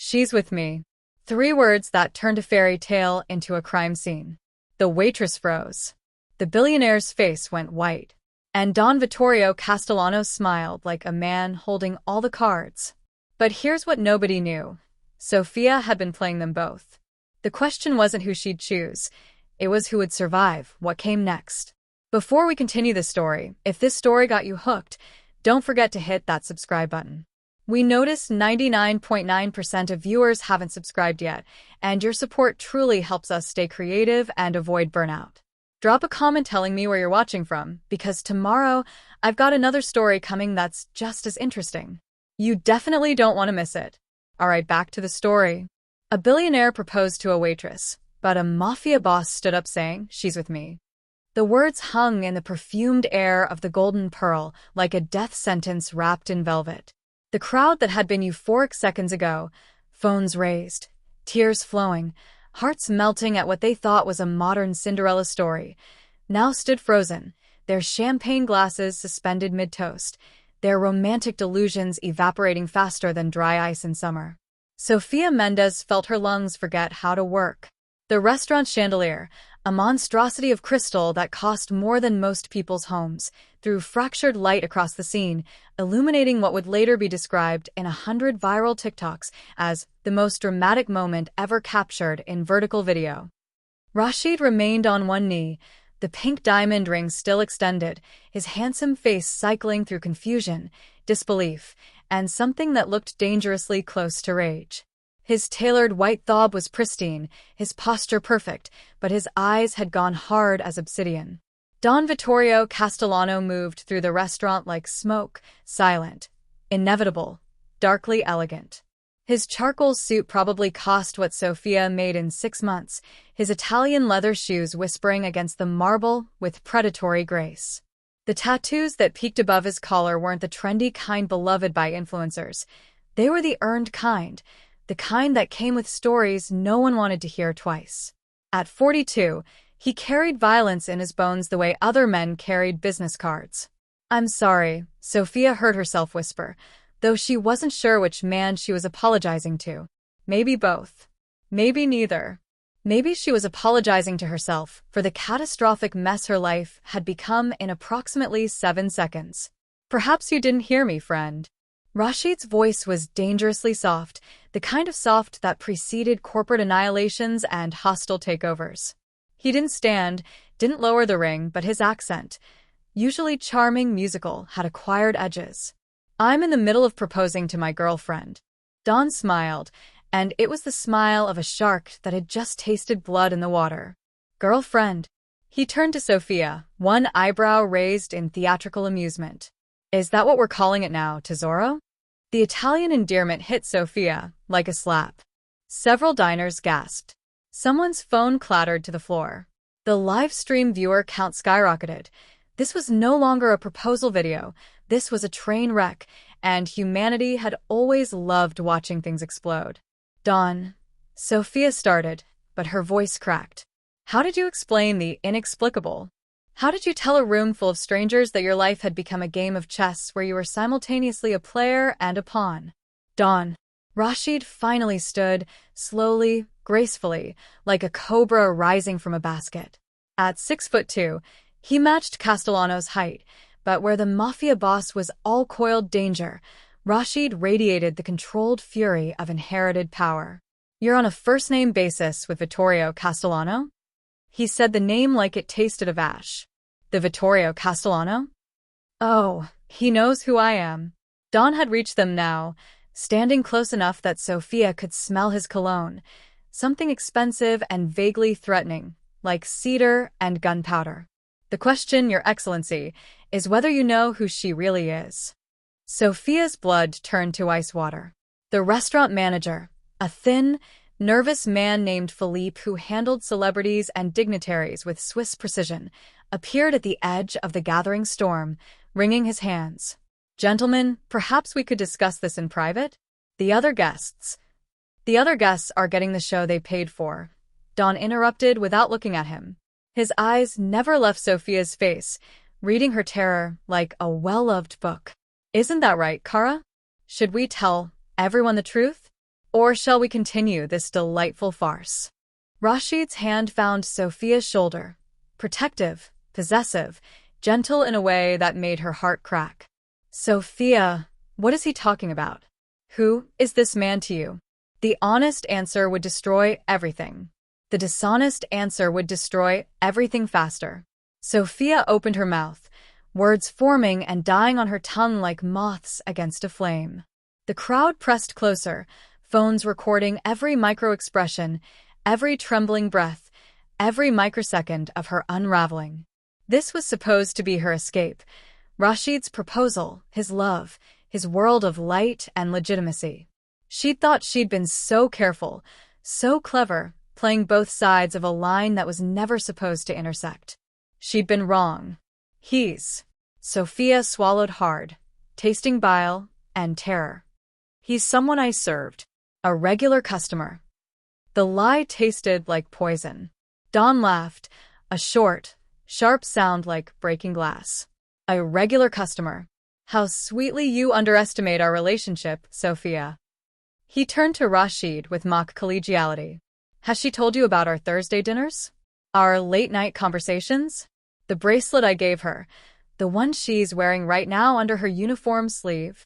She's with me. 3 words that turned a fairy tale into a crime scene. The waitress froze. The billionaire's face went white. And Don Vittorio Castellano smiled like a man holding all the cards. But here's what nobody knew. Sofia had been playing them both. The question wasn't who she'd choose. It was who would survive, what came next. Before we continue the story, if this story got you hooked, don't forget to hit that subscribe button. We noticed 99.9% of viewers haven't subscribed yet, and your support truly helps us stay creative and avoid burnout. Drop a comment telling me where you're watching from, because tomorrow I've got another story coming that's just as interesting. You definitely don't want to miss it. Alright, back to the story. A billionaire proposed to a waitress, but a mafia boss stood up saying, "She's with me." The words hung in the perfumed air of the Golden Pearl like a death sentence wrapped in velvet. The crowd that had been euphoric seconds ago, phones raised, tears flowing, hearts melting at what they thought was a modern Cinderella story, now stood frozen, their champagne glasses suspended mid-toast, their romantic delusions evaporating faster than dry ice in summer. Sofia Mendes felt her lungs forget how to work. The restaurant chandelier, a monstrosity of crystal that cost more than most people's homes, threw fractured light across the scene, illuminating what would later be described in 100 viral TikToks as the most dramatic moment ever captured in vertical video. Rashid remained on one knee, the pink diamond ring still extended, his handsome face cycling through confusion, disbelief, and something that looked dangerously close to rage. His tailored white thobe was pristine, his posture perfect, but his eyes had gone hard as obsidian. Don Vittorio Castellano moved through the restaurant like smoke, silent, inevitable, darkly elegant. His charcoal suit probably cost what Sofia made in 6 months, his Italian leather shoes whispering against the marble with predatory grace. The tattoos that peeked above his collar weren't the trendy kind beloved by influencers. They were the earned kind, the kind that came with stories no one wanted to hear twice. At 42, he carried violence in his bones the way other men carried business cards. "I'm sorry," Sofia heard herself whisper, though she wasn't sure which man she was apologizing to. Maybe both. Maybe neither. Maybe she was apologizing to herself for the catastrophic mess her life had become in approximately 7 seconds. "Perhaps you didn't hear me, friend." Rashid's voice was dangerously soft, the kind of soft that preceded corporate annihilations and hostile takeovers. He didn't stand, didn't lower the ring, but his accent, usually charming, musical, had acquired edges. "I'm in the middle of proposing to my girlfriend." Don smiled, and it was the smile of a shark that had just tasted blood in the water. "Girlfriend?" He turned to Sofia, one eyebrow raised in theatrical amusement. "Is that what we're calling it now, tesoro?" The Italian endearment hit Sofia like a slap. Several diners gasped. Someone's phone clattered to the floor. The live stream viewer count skyrocketed. This was no longer a proposal video. This was a train wreck, and humanity had always loved watching things explode. "Don," Sofia started, but her voice cracked. "How did you explain the inexplicable? How did you tell a room full of strangers that your life had become a game of chess where you were simultaneously a player and a pawn?" "Don." Rashid finally stood, slowly, gracefully, like a cobra rising from a basket. At 6'2", he matched Castellano's height, but where the mafia boss was all coiled danger, Rashid radiated the controlled fury of inherited power. "You're on a first-name basis with Vittorio Castellano?" He said the name like it tasted of ash. "The Vittorio Castellano?" "Oh, he knows who I am." Don had reached them now, standing close enough that Sofia could smell his cologne, something expensive and vaguely threatening, like cedar and gunpowder. "The question, Your Excellency, is whether you know who she really is." Sofia's blood turned to ice water. The restaurant manager, a thin, nervous man named Philippe who handled celebrities and dignitaries with Swiss precision, appeared at the edge of the gathering storm, wringing his hands. "Gentlemen, perhaps we could discuss this in private?" The other guests are getting the show they paid for," Don interrupted without looking at him. His eyes never left Sofia's face, reading her terror like a well-loved book. "Isn't that right, Kara? Should we tell everyone the truth?" Or shall we continue this delightful farce? Rashid's hand found Sophia's shoulder, protective, possessive, gentle in a way that made her heart crack. Sophia, what is he talking about? Who is this man to you? The honest answer would destroy everything. The dishonest answer would destroy everything faster. Sophia opened her mouth, words forming and dying on her tongue like moths against a flame. The crowd pressed closer, phones recording every micro-expression, every trembling breath, every microsecond of her unraveling. This was supposed to be her escape. Rashid's proposal, his love, his world of light and legitimacy. She'd thought she'd been so careful, so clever, playing both sides of a line that was never supposed to intersect. She'd been wrong. Sophia swallowed hard, tasting bile and terror. He's someone I served. A regular customer. The lie tasted like poison. Dawn laughed, a short, sharp sound like breaking glass. A regular customer. How sweetly you underestimate our relationship, Sophia. He turned to Rashid with mock collegiality. Has she told you about our Thursday dinners? Our late-night conversations? The bracelet I gave her, the one she's wearing right now under her uniform sleeve?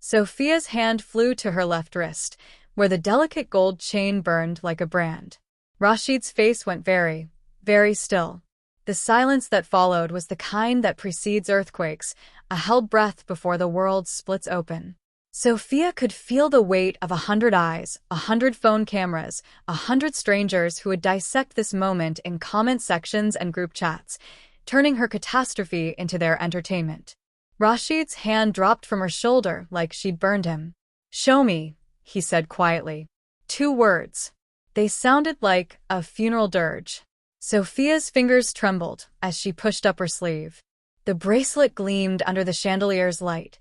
Sophia's hand flew to her left wrist, where the delicate gold chain burned like a brand. Rashid's face went very, very still. The silence that followed was the kind that precedes earthquakes, a held breath before the world splits open. Sophia could feel the weight of 100 eyes, 100 phone cameras, 100 strangers who would dissect this moment in comment sections and group chats, turning her catastrophe into their entertainment. Rashid's hand dropped from her shoulder like she'd burned him. Show me, he said quietly. 2 words. They sounded like a funeral dirge. Sophia's fingers trembled as she pushed up her sleeve. The bracelet gleamed under the chandelier's light.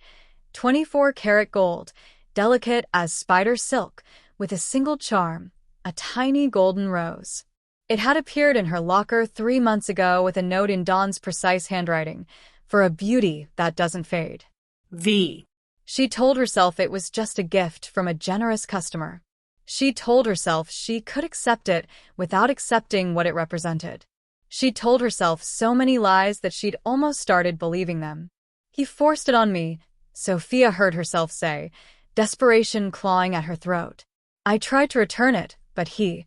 24-karat gold, delicate as spider silk, with a single charm, a tiny golden rose. It had appeared in her locker 3 months ago with a note in Dawn's precise handwriting, for a beauty that doesn't fade. She told herself it was just a gift from a generous customer. She told herself she could accept it without accepting what it represented. She told herself so many lies that she'd almost started believing them. He forced it on me, Sophia heard herself say, desperation clawing at her throat. I tried to return it, but he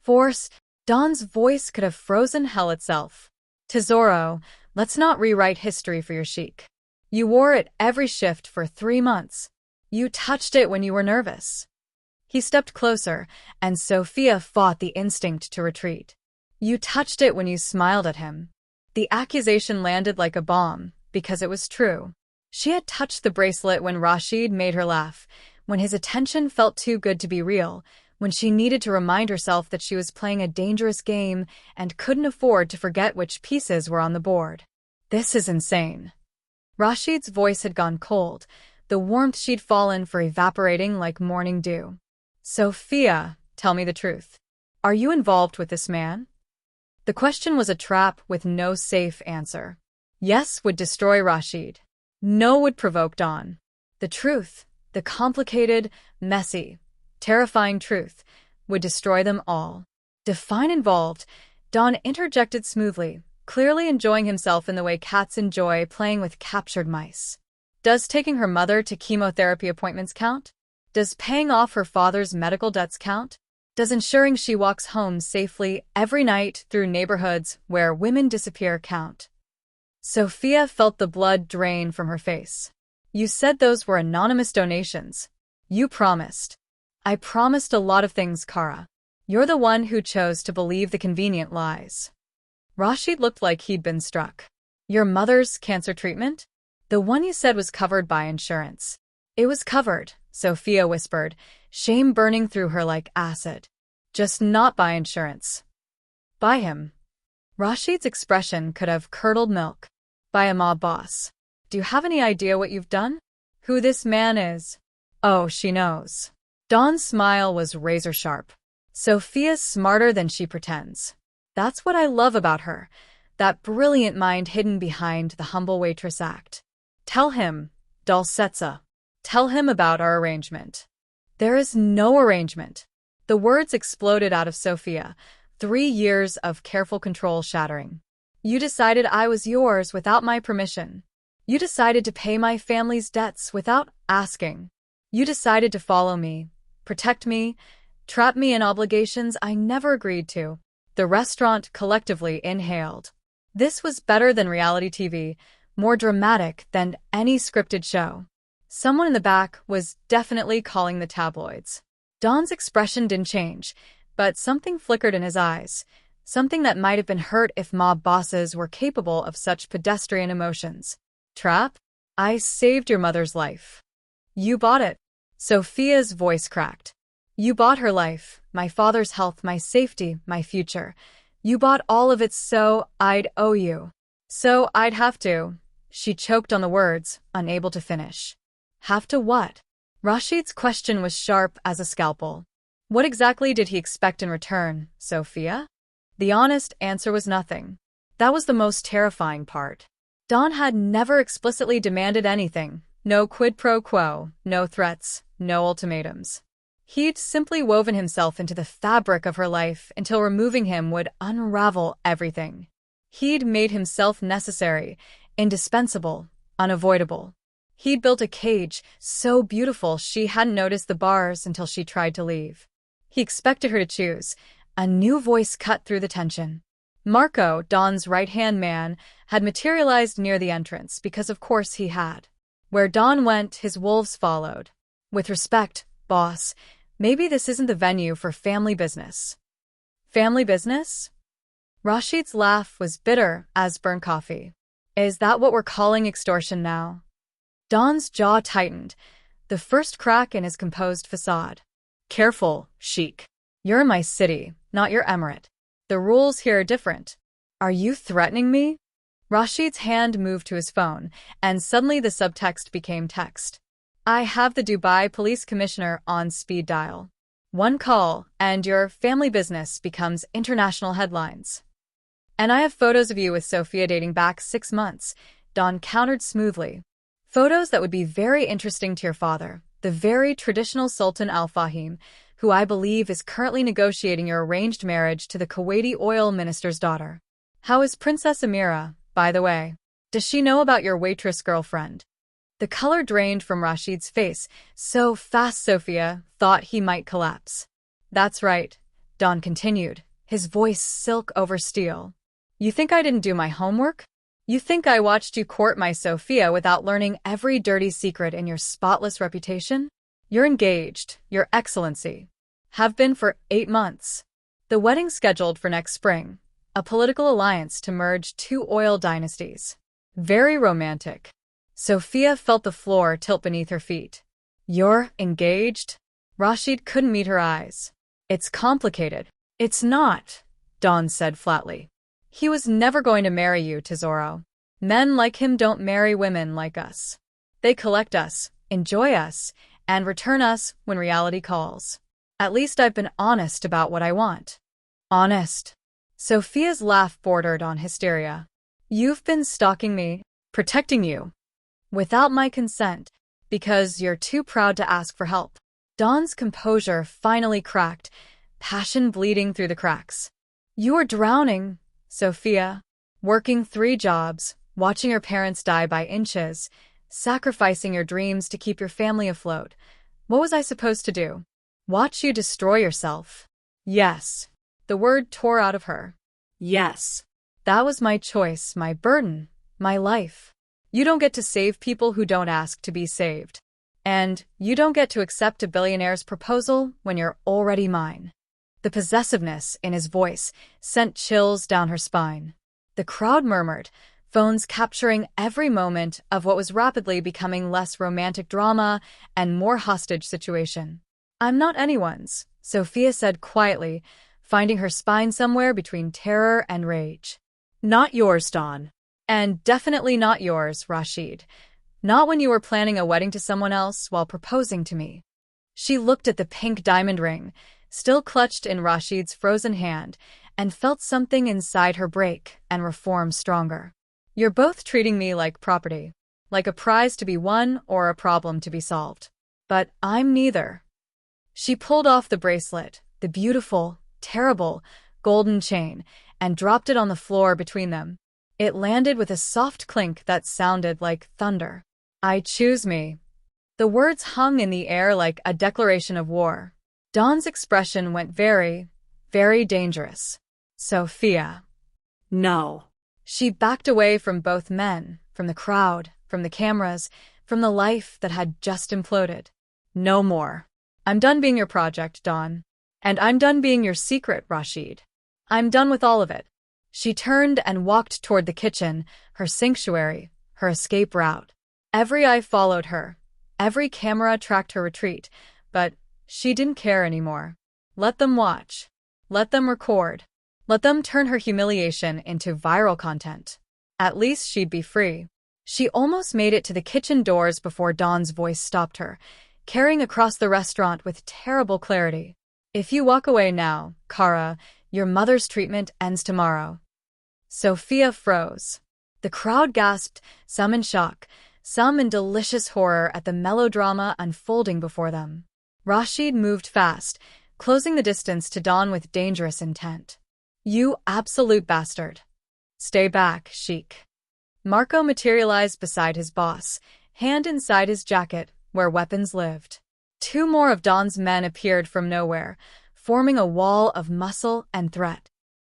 forced. Dawn's voice could have frozen hell itself. Tesoro, let's not rewrite history for your chic. You wore it every shift for 3 months. You touched it when you were nervous. He stepped closer, and Sophia fought the instinct to retreat. You touched it when you smiled at him. The accusation landed like a bomb, because it was true. She had touched the bracelet when Rashid made her laugh, when his attention felt too good to be real, when she needed to remind herself that she was playing a dangerous game and couldn't afford to forget which pieces were on the board. This is insane. Rashid's voice had gone cold, the warmth she'd fallen for evaporating like morning dew. Sophia, tell me the truth. Are you involved with this man? The question was a trap with no safe answer. Yes would destroy Rashid. No would provoke Dawn. The truth, the complicated, messy, terrifying truth, would destroy them all. Define involved, Dawn interjected smoothly, clearly enjoying himself in the way cats enjoy playing with captured mice. Does taking her mother to chemotherapy appointments count? Does paying off her father's medical debts count? Does ensuring she walks home safely every night through neighborhoods where women disappear count? Sophia felt the blood drain from her face. You said those were anonymous donations. You promised. I promised a lot of things, Kara. You're the one who chose to believe the convenient lies. Rashid looked like he'd been struck. Your mother's cancer treatment? The one you said was covered by insurance. It was covered, Sophia whispered, shame burning through her like acid. Just not by insurance. By him. Rashid's expression could have curdled milk. By a mob boss. Do you have any idea what you've done? Who this man is? Oh, she knows. Dawn's smile was razor sharp. Sophia's smarter than she pretends. That's what I love about her, that brilliant mind hidden behind the humble waitress act. Tell him, Dulcetsa. Tell him about our arrangement. There is no arrangement. The words exploded out of Sophia, 3 years of careful control shattering. You decided I was yours without my permission. You decided to pay my family's debts without asking. You decided to follow me, protect me, trap me in obligations I never agreed to. The restaurant collectively inhaled. This was better than reality TV, more dramatic than any scripted show. Someone in the back was definitely calling the tabloids. Don's expression didn't change, but something flickered in his eyes, something that might have been hurt if mob bosses were capable of such pedestrian emotions. Trap? I saved your mother's life. You bought it. Sophia's voice cracked. You bought her life, my father's health, my safety, my future. You bought all of it so I'd owe you. So I'd have to. She choked on the words, unable to finish. Have to what? Rashid's question was sharp as a scalpel. What exactly did he expect in return, Sophia? The honest answer was nothing. That was the most terrifying part. Don had never explicitly demanded anything. No quid pro quo, no threats, no ultimatums. He'd simply woven himself into the fabric of her life until removing him would unravel everything. He'd made himself necessary, indispensable, unavoidable. He'd built a cage so beautiful she hadn't noticed the bars until she tried to leave. He expected her to choose. A new voice cut through the tension. Marco, Don's right-hand man, had materialized near the entrance because of course he had. Where Don went, his wolves followed. With respect, boss, maybe this isn't the venue for family business. Family business? Rashid's laugh was bitter as burnt coffee. Is that what we're calling extortion now? Don's jaw tightened, the first crack in his composed facade. Careful, Sheik. You're my city, not your emirate. The rules here are different. Are you threatening me? Rashid's hand moved to his phone, and suddenly the subtext became text. I have the Dubai police commissioner on speed dial. One call, and your family business becomes international headlines. And I have photos of you with Sophia dating back 6 months, Don countered smoothly. Photos that would be very interesting to your father, the very traditional Sultan Al Fahim, who I believe is currently negotiating your arranged marriage to the Kuwaiti oil minister's daughter. How is Princess Amira, by the way? Does she know about your waitress girlfriend? The color drained from Rashid's face so fast Sophia thought he might collapse. That's right, Don continued, his voice silk over steel. You think I didn't do my homework? You think I watched you court my Sophia without learning every dirty secret in your spotless reputation? You're engaged, Your Excellency. Have been for 8 months. The wedding scheduled for next spring. A political alliance to merge 2 oil dynasties. Very romantic. Sophia felt the floor tilt beneath her feet. You're engaged? Rashid couldn't meet her eyes. It's complicated. It's not, Don said flatly. He was never going to marry you, Tesoro. Men like him don't marry women like us. They collect us, enjoy us, and return us when reality calls. At least I've been honest about what I want. Honest? Sophia's laugh bordered on hysteria. You've been stalking me, protecting you. Without my consent, because you're too proud to ask for help. Don's composure finally cracked, passion bleeding through the cracks. You are drowning, Sophia. Working 3 jobs, watching your parents die by inches, sacrificing your dreams to keep your family afloat. What was I supposed to do? Watch you destroy yourself? Yes. The word tore out of her. Yes. That was my choice, my burden, my life. You don't get to save people who don't ask to be saved. And you don't get to accept a billionaire's proposal when you're already mine. The possessiveness in his voice sent chills down her spine. The crowd murmured, phones capturing every moment of what was rapidly becoming less romantic drama and more hostage situation. I'm not anyone's, Sophia said quietly, finding her spine somewhere between terror and rage. Not yours, Don. And definitely not yours, Rashid. Not when you were planning a wedding to someone else while proposing to me. She looked at the pink diamond ring, still clutched in Rashid's frozen hand, and felt something inside her break and reform stronger. You're both treating me like property, like a prize to be won or a problem to be solved. But I'm neither. She pulled off the bracelet, the beautiful, terrible, golden chain, and dropped it on the floor between them. It landed with a soft clink that sounded like thunder. I choose me. The words hung in the air like a declaration of war. Dawn's expression went very, very dangerous. Sophia. No. She backed away from both men, from the crowd, from the cameras, from the life that had just imploded. No more. I'm done being your project, Dawn. And I'm done being your secret, Rashid. I'm done with all of it. She turned and walked toward the kitchen, her sanctuary, her escape route. Every eye followed her. Every camera tracked her retreat, but she didn't care anymore. Let them watch. Let them record. Let them turn her humiliation into viral content. At least she'd be free. She almost made it to the kitchen doors before Dawn's voice stopped her, carrying across the restaurant with terrible clarity. If you walk away now, Kara, your mother's treatment ends tomorrow. Sophia froze. The crowd gasped, some in shock, some in delicious horror at the melodrama unfolding before them. Rashid moved fast, closing the distance to Dawn with dangerous intent. You absolute bastard. Stay back, Sheik. Marco materialized beside his boss, hand inside his jacket, where weapons lived. Two more of Dawn's men appeared from nowhere, forming a wall of muscle and threat.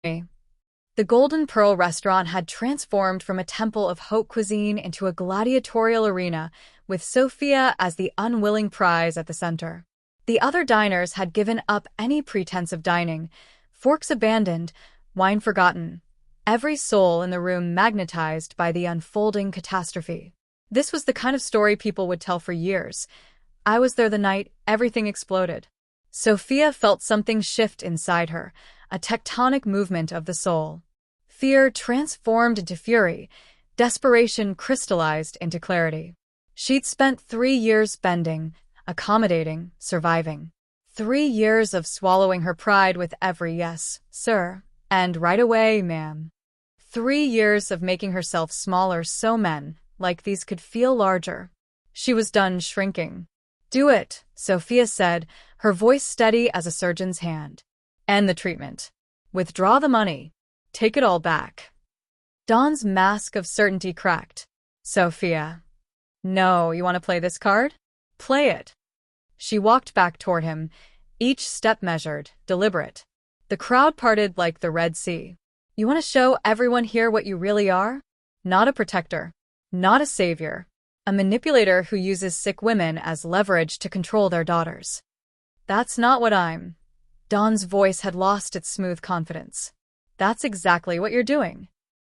The Golden Pearl restaurant had transformed from a temple of haute cuisine into a gladiatorial arena, with Sophia as the unwilling prize at the center. The other diners had given up any pretense of dining, forks abandoned, wine forgotten, every soul in the room magnetized by the unfolding catastrophe. This was the kind of story people would tell for years. I was there the night everything exploded. Sophia felt something shift inside her, a tectonic movement of the soul. Fear transformed into fury, desperation crystallized into clarity. She'd spent 3 years bending, accommodating, surviving. 3 years of swallowing her pride with every yes, sir, and right away, ma'am. 3 years of making herself smaller so men, like these, could feel larger. She was done shrinking. Do it, Sophia said, her voice steady as a surgeon's hand. End the treatment. Withdraw the money. Take it all back. Dawn's mask of certainty cracked. Sophia. No, you want to play this card? Play it. She walked back toward him, each step measured, deliberate. The crowd parted like the Red Sea. You want to show everyone here what you really are? Not a protector. Not a savior. A manipulator who uses sick women as leverage to control their daughters. That's not what I'm. Dawn's voice had lost its smooth confidence. That's exactly what you're doing.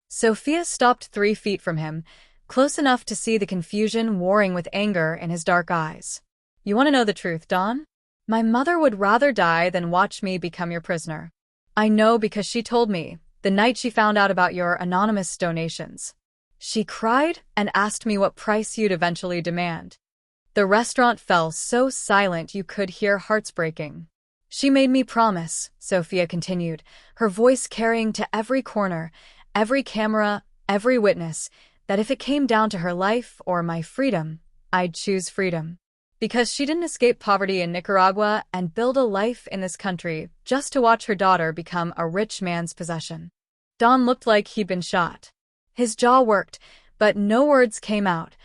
Sophia stopped 3 feet from him, close enough to see the confusion warring with anger in his dark eyes. You want to know the truth, Dawn? My mother would rather die than watch me become your prisoner. I know because she told me, the night she found out about your anonymous donations. She cried and asked me what price you'd eventually demand. The restaurant fell so silent you could hear hearts breaking. She made me promise, Sophia continued, her voice carrying to every corner, every camera, every witness, that if it came down to her life or my freedom, I'd choose freedom. Because she didn't escape poverty in Nicaragua and build a life in this country just to watch her daughter become a rich man's possession. Don looked like he'd been shot. His jaw worked, but no words came out,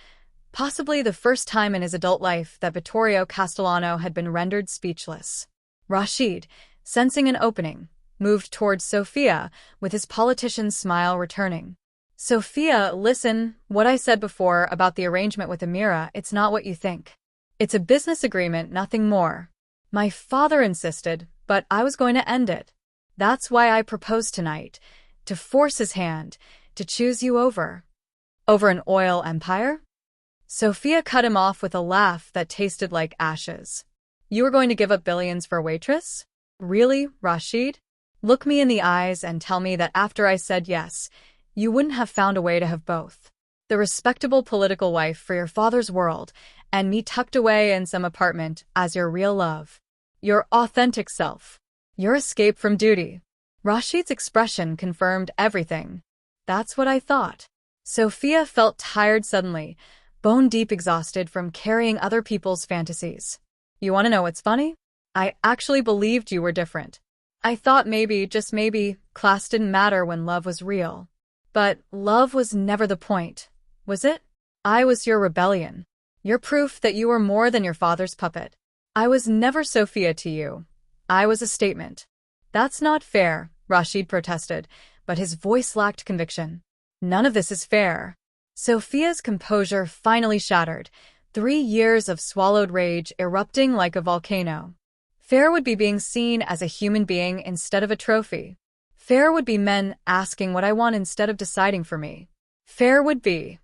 possibly the first time in his adult life that Vittorio Castellano had been rendered speechless. Rashid, sensing an opening, moved towards Sophia, with his politician's smile returning. Sophia, listen, what I said before about the arrangement with Amira, it's not what you think. It's a business agreement, nothing more. My father insisted, but I was going to end it. That's why I proposed tonight, to force his hand, to choose you over. Over an oil empire? Sophia cut him off with a laugh that tasted like ashes. You were going to give up billions for Waitress? Really, Rashid? Look me in the eyes and tell me that after I said yes, you wouldn't have found a way to have both. The respectable political wife for your father's world, and me tucked away in some apartment as your real love. Your authentic self. Your escape from duty. Rashid's expression confirmed everything. That's what I thought. Sophia felt tired suddenly, bone-deep exhausted from carrying other people's fantasies. You want to know what's funny? I actually believed you were different. I thought maybe, just maybe, class didn't matter when love was real. But love was never the point, was it? I was your rebellion. Your proof that you were more than your father's puppet. I was never Sophia to you. I was a statement. That's not fair, Rashid protested, but his voice lacked conviction. None of this is fair. Sophia's composure finally shattered, 3 years of swallowed rage erupting like a volcano. Fair would be being seen as a human being instead of a trophy. Fair would be men asking what I want instead of deciding for me. Fair would be.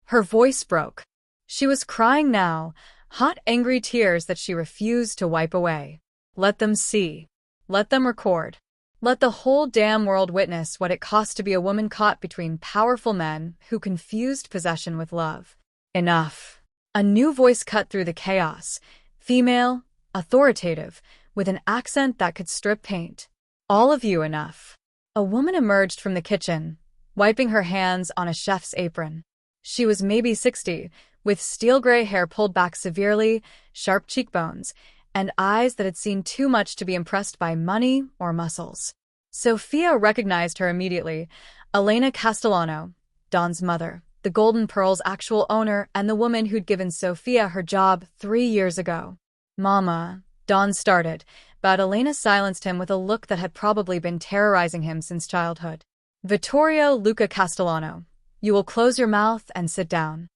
Her voice broke. She was crying now, hot, angry tears that she refused to wipe away. Let them see. Let them record. Let the whole damn world witness what it cost to be a woman caught between powerful men who confused possession with love. Enough. A new voice cut through the chaos. Female, authoritative, with an accent that could strip paint. All of you, enough. A woman emerged from the kitchen, wiping her hands on a chef's apron. She was maybe 60, with steel-gray hair pulled back severely, sharp cheekbones, and eyes that had seen too much to be impressed by money or muscles. Sophia recognized her immediately. Elena Castellano, Don's mother, the Golden Pearl's actual owner, and the woman who'd given Sophia her job 3 years ago. Mama, Don started, but Elena silenced him with a look that had probably been terrorizing him since childhood. Vittorio Luca Castellano, you will close your mouth and sit down.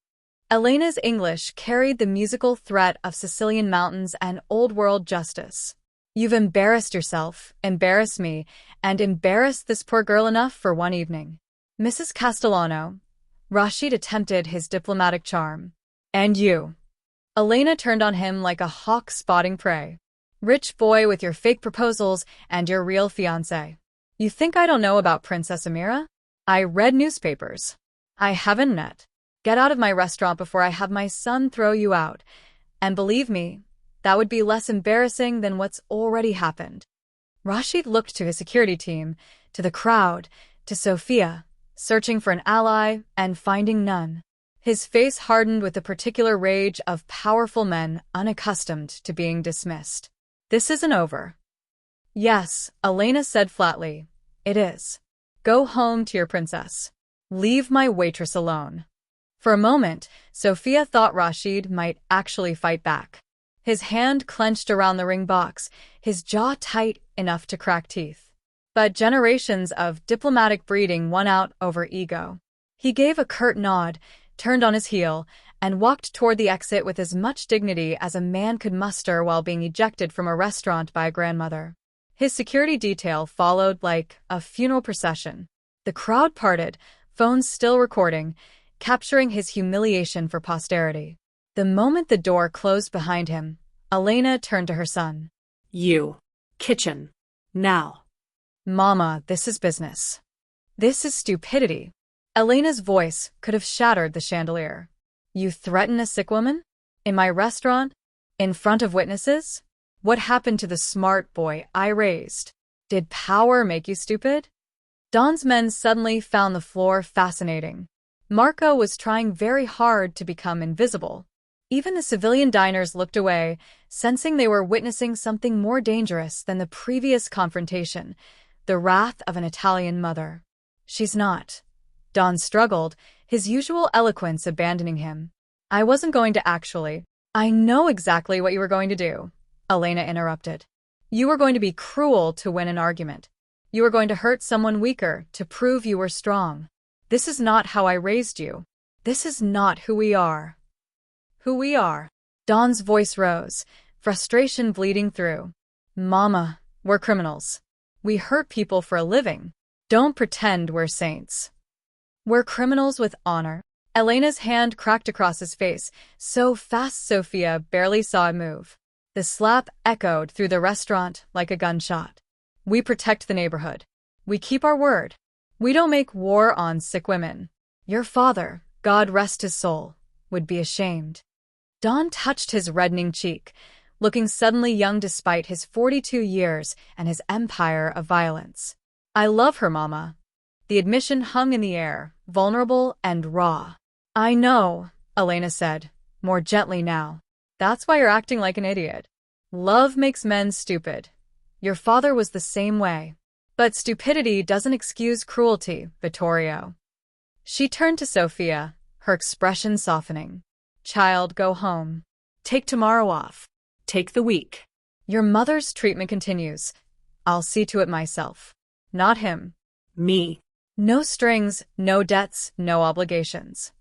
Elena's English carried the musical threat of Sicilian mountains and old-world justice. You've embarrassed yourself, embarrassed me, and embarrassed this poor girl enough for one evening. Mrs. Castellano, Rashid attempted his diplomatic charm. And you. Elena turned on him like a hawk spotting prey. Rich boy with your fake proposals and your real fiancé. You think I don't know about Princess Amira? I read newspapers. I haven't met. Get out of my restaurant before I have my son throw you out. And believe me, that would be less embarrassing than what's already happened. Rashid looked to his security team, to the crowd, to Sophia, searching for an ally and finding none. His face hardened with the particular rage of powerful men unaccustomed to being dismissed. This isn't over. Yes, Elena said flatly. It is. Go home to your princess. Leave my waitress alone. For a moment, Sophia thought Rashid might actually fight back. His hand clenched around the ring box, his jaw tight enough to crack teeth. But generations of diplomatic breeding won out over ego. He gave a curt nod, turned on his heel, and walked toward the exit with as much dignity as a man could muster while being ejected from a restaurant by a grandmother. His security detail followed like a funeral procession. The crowd parted, phones still recording, capturing his humiliation for posterity. The moment the door closed behind him, Elena turned to her son. You. Kitchen. Now. Mama, this is business. This is stupidity. Elena's voice could have shattered the chandelier. You threaten a sick woman? In my restaurant? In front of witnesses? What happened to the smart boy I raised? Did power make you stupid? Don's men suddenly found the floor fascinating. Marco was trying very hard to become invisible. Even the civilian diners looked away, sensing they were witnessing something more dangerous than the previous confrontation, the wrath of an Italian mother. She's not. Don struggled, his usual eloquence abandoning him. I wasn't going to actually. I know exactly what you were going to do, Elena interrupted. You were going to be cruel to win an argument. You were going to hurt someone weaker to prove you were strong. This is not how I raised you. This is not who we are. Who we are. Don's voice rose, frustration bleeding through. Mama, we're criminals. We hurt people for a living. Don't pretend we're saints. We're criminals with honor. Elena's hand cracked across his face, so fast Sophia barely saw it move. The slap echoed through the restaurant like a gunshot. We protect the neighborhood. We keep our word. We don't make war on sick women. Your father, God rest his soul, would be ashamed. Don touched his reddening cheek, looking suddenly young despite his 42 years and his empire of violence. I love her, Mama. The admission hung in the air, vulnerable and raw. I know, Elena said, more gently now. That's why you're acting like an idiot. Love makes men stupid. Your father was the same way. But stupidity doesn't excuse cruelty, Vittorio. She turned to Sophia, her expression softening. Child, go home. Take tomorrow off. Take the week. Your mother's treatment continues. I'll see to it myself. Not him. Me. No strings, no debts, no obligations.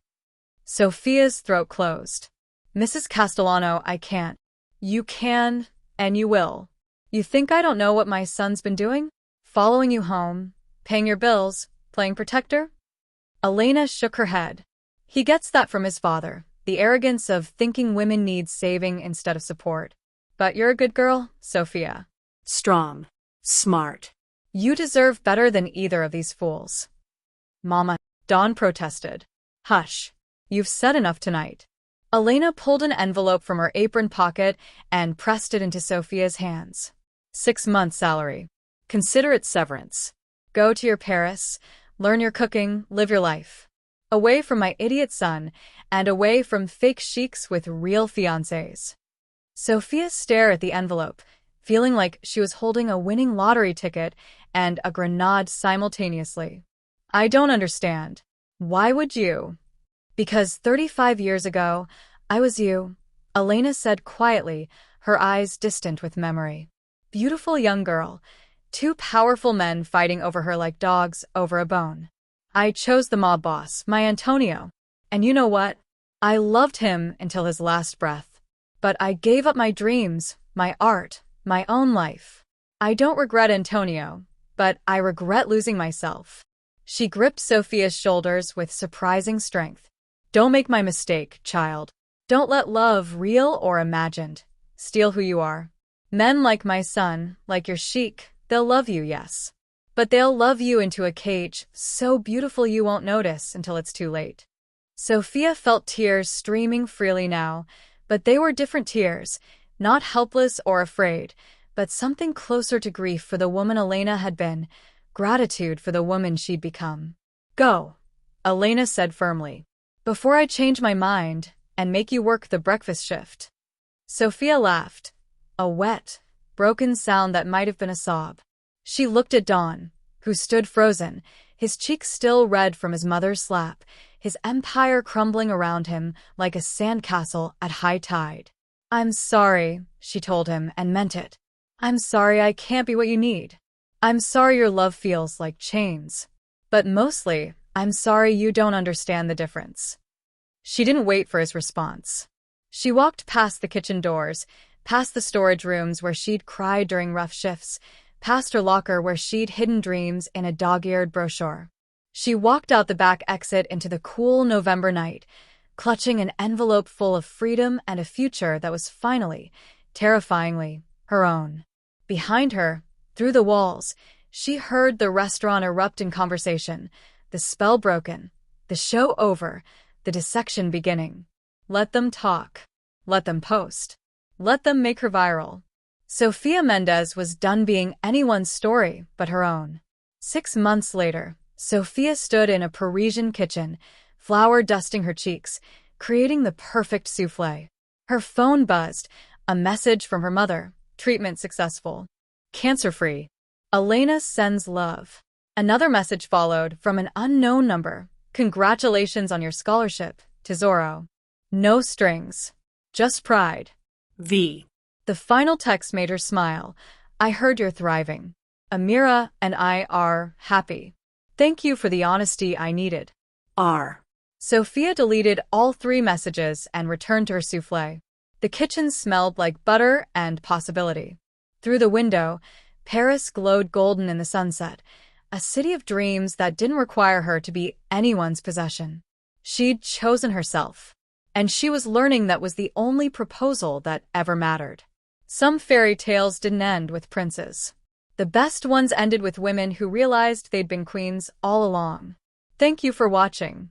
Sophia's throat closed. Mrs. Castellano, I can't. You can, and you will. You think I don't know what my son's been doing? Following you home, paying your bills, playing protector? Elena shook her head. He gets that from his father, the arrogance of thinking women need saving instead of support. But you're a good girl, Sophia. Strong. Smart. You deserve better than either of these fools. Mama, Dawn protested. Hush. You've said enough tonight. Elena pulled an envelope from her apron pocket and pressed it into Sophia's hands. 6 months' salary. Consider it severance. Go to your Paris, learn your cooking, live your life. Away from my idiot son, and away from fake sheiks with real fiancés. Sophia stared at the envelope, feeling like she was holding a winning lottery ticket and a grenade simultaneously. I don't understand. Why would you? Because 35 years ago, I was you, Elena said quietly, her eyes distant with memory. Beautiful young girl, 2 powerful men fighting over her like dogs over a bone. I chose the mob boss, my Antonio. And you know what? I loved him until his last breath. But I gave up my dreams, my art, my own life. I don't regret Antonio, but I regret losing myself. She gripped Sophia's shoulders with surprising strength. Don't make my mistake, child. Don't let love, real or imagined, steal who you are. Men like my son, like your sheik, they'll love you, yes. But they'll love you into a cage so beautiful you won't notice until it's too late. Sophia felt tears streaming freely now, but they were different tears, not helpless or afraid, but something closer to grief for the woman Elena had been, gratitude for the woman she'd become. Go, Elena said firmly, before I change my mind and make you work the breakfast shift. Sophia laughed, a wet, broken sound that might have been a sob. She looked at Dawn, who stood frozen, his cheeks still red from his mother's slap, his empire crumbling around him like a sandcastle at high tide. I'm sorry, she told him, and meant it. I'm sorry I can't be what you need. I'm sorry your love feels like chains. But mostly, I'm sorry you don't understand the difference. She didn't wait for his response. She walked past the kitchen doors, past the storage rooms where she'd cried during rough shifts, past her locker where she'd hidden dreams in a dog-eared brochure. She walked out the back exit into the cool November night, clutching an envelope full of freedom and a future that was finally, terrifyingly, her own. Behind her, through the walls, she heard the restaurant erupt in conversation, the spell broken, the show over, the dissection beginning. Let them talk. Let them post. Let them make her viral. Sophia Mendez was done being anyone's story but her own. 6 months later, Sophia stood in a Parisian kitchen, flour dusting her cheeks, creating the perfect souffle. Her phone buzzed, a message from her mother, treatment successful. Cancer-free. Elena sends love. Another message followed from an unknown number. Congratulations on your scholarship, Tesoro. No strings. Just pride. V. The final text made her smile. I heard you're thriving. Amira and I are happy. Thank you for the honesty I needed. R. Sophia deleted all 3 messages and returned to her souffle. The kitchen smelled like butter and possibility. Through the window, Paris glowed golden in the sunset, a city of dreams that didn't require her to be anyone's possession. She'd chosen herself, and she was learning that was the only proposal that ever mattered. Some fairy tales didn't end with princes. The best ones ended with women who realized they'd been queens all along. Thank you for watching.